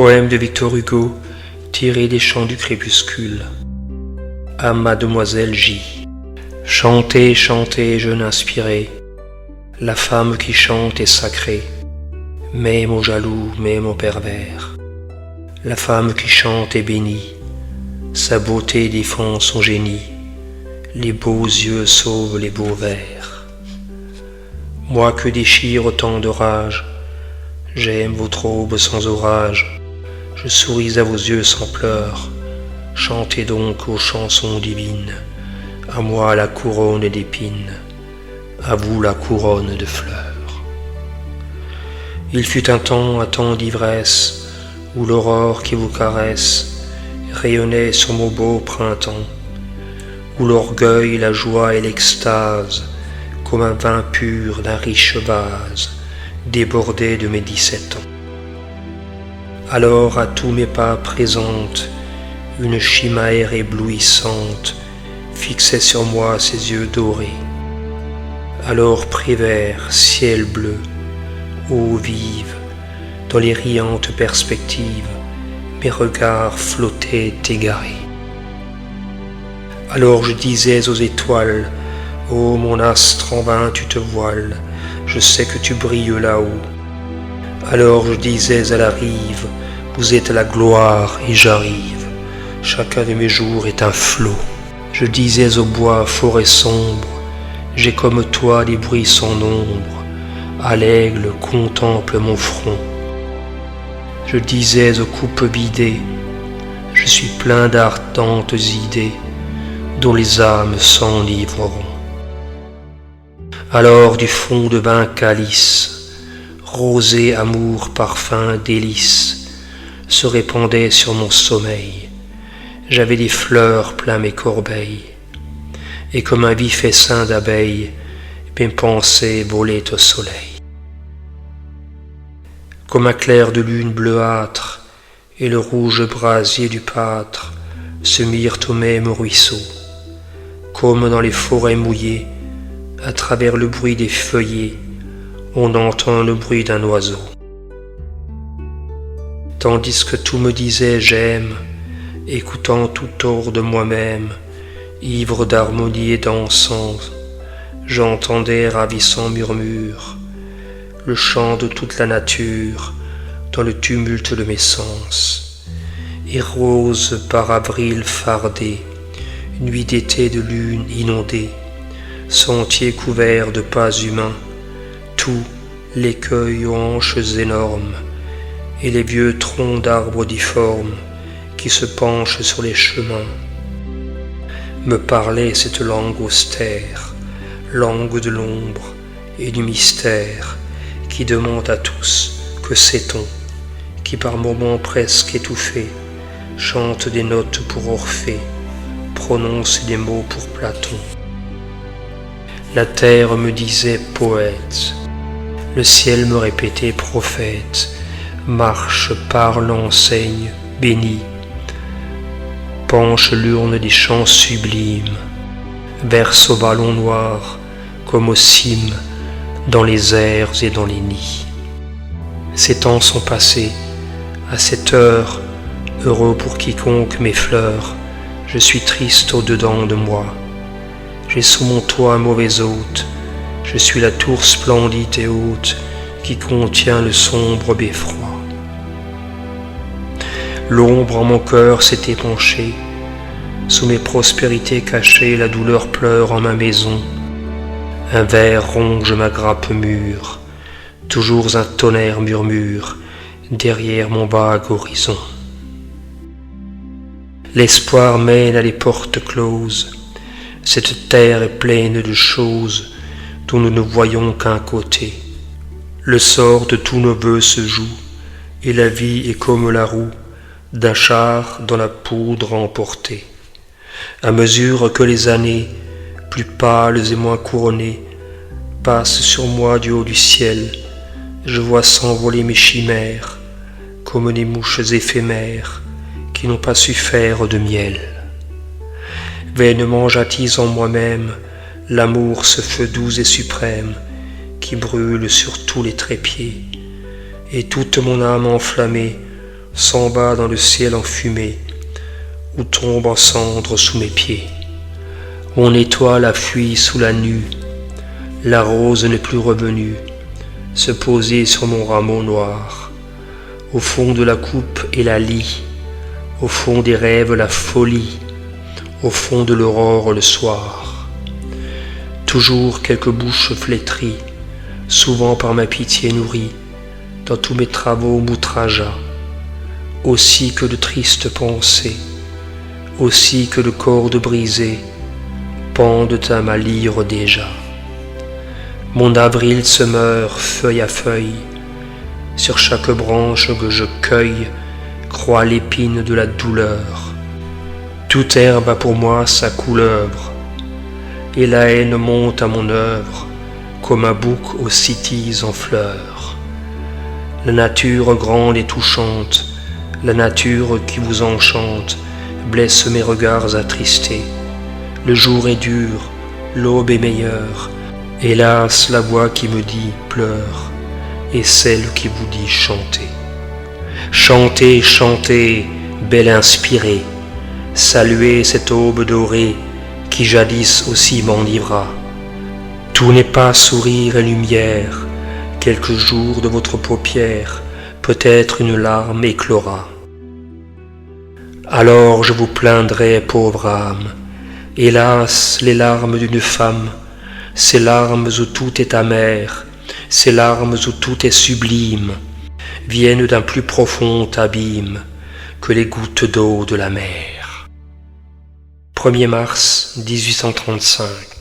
Poème de Victor Hugo, tiré des chants du crépuscule. À Mademoiselle J. Chantez, chantez, jeune inspirée, la femme qui chante est sacrée, même aux jaloux, même aux pervers. La femme qui chante est bénie, sa beauté défend son génie, les beaux yeux sauvent les beaux vers. Moi que déchire autant de rage, j'aime votre aube sans orage, je souris à vos yeux sans pleurs, chantez donc aux chansons divines, à moi la couronne d'épines, à vous la couronne de fleurs. Il fut un temps d'ivresse, où l'aurore qui vous caresse rayonnait sur mon beau printemps, où l'orgueil, la joie et l'extase, comme un vin pur d'un riche vase, débordaient de mes 17 ans. Alors à tous mes pas présente, une chimère éblouissante fixait sur moi ses yeux dorés. Alors Prévert, ciel bleu, eau vive, dans les riantes perspectives, mes regards flottaient égarés. Alors je disais aux étoiles, ô mon astre en vain tu te voiles, je sais que tu brilles là-haut. Alors je disais à la rive, vous êtes la gloire et j'arrive, chacun de mes jours est un flot. Je disais au bois forêt sombre, j'ai comme toi des bruits sans nombre, à l'aigle contemple mon front. Je disais aux coupes vidées, je suis plein d'ardentes idées, dont les âmes s'enivreront. Alors du fond de vin calice, rosé amour parfum délice, se répandait sur mon sommeil. J'avais des fleurs plein mes corbeilles, et comme un vif essaim d'abeilles, mes pensées volaient au soleil. Comme un clair de lune bleuâtre et le rouge brasier du pâtre se mirent au même ruisseau, comme dans les forêts mouillées, à travers le bruit des feuillets, on entend le bruit d'un oiseau. Tandis que tout me disait j'aime, écoutant tout hors de moi-même, ivre d'harmonie et d'encens, j'entendais ravissant murmure, le chant de toute la nature dans le tumulte de mes sens. Et rose par avril fardé, nuit d'été de lune inondée, sentiers couverts de pas humains, tout l'écueil aux hanches énormes, et les vieux troncs d'arbres difformes qui se penchent sur les chemins, me parlait cette langue austère, langue de l'ombre et du mystère, qui demande à tous que sait-on, qui par moments presque étouffés chante des notes pour Orphée, prononce des mots pour Platon. La terre me disait poète, le ciel me répétait prophète, marche, parle, enseigne, bénis, penche l'urne des chants sublimes, verse au ballon noir comme aux cimes, dans les airs et dans les nids. Ces temps sont passés, à cette heure, heureux pour quiconque m'effleure, je suis triste au-dedans de moi. J'ai sous mon toit un mauvais hôte, je suis la tour splendide et haute qui contient le sombre beffroi. L'ombre en mon cœur s'est épanchée, sous mes prospérités cachées, la douleur pleure en ma maison. Un ver ronge ma grappe mûre, toujours un tonnerre murmure derrière mon vague horizon. L'espoir mène à les portes closes, cette terre est pleine de choses dont nous ne voyons qu'un côté. Le sort de tous nos vœux se joue, et la vie est comme la roue d'un char dans la poudre emportée. À mesure que les années, plus pâles et moins couronnées, passent sur moi du haut du ciel, je vois s'envoler mes chimères, comme des mouches éphémères qui n'ont pas su faire de miel. Vainement j'attise en moi-même l'amour, ce feu doux et suprême qui brûle sur tous les trépieds, et toute mon âme enflammée s'en bat dans le ciel enfumé, ou tombe en cendres sous mes pieds. Mon étoile a fui sous la nue, la rose n'est plus revenue, se poser sur mon rameau noir. Au fond de la coupe et la lie, au fond des rêves la folie, au fond de l'aurore le soir. Toujours quelques bouches flétries, souvent par ma pitié nourrie, dans tous mes travaux m'outragea, aussi que de tristes pensées, aussi que de cordes brisées, pendent à ma lyre déjà. Mon avril se meurt feuille à feuille, sur chaque branche que je cueille croît l'épine de la douleur. Toute herbe a pour moi sa couleuvre, et la haine monte à mon œuvre comme un bouc aux cytises en fleurs. La nature grande et touchante, la nature qui vous enchante, blesse mes regards attristés. Le jour est dur, l'aube est meilleure, hélas la voix qui me dit pleure, et celle qui vous dit chantez. Chantez, chantez, belle inspirée, saluez cette aube dorée qui jadis aussi m'enivra. Tout n'est pas sourire et lumière, quelques jours de votre paupière, peut-être une larme éclora. Alors je vous plaindrai, pauvre âme, hélas les larmes d'une femme, ces larmes où tout est amer, ces larmes où tout est sublime, viennent d'un plus profond abîme que les gouttes d'eau de la mer. 1er mars 1835.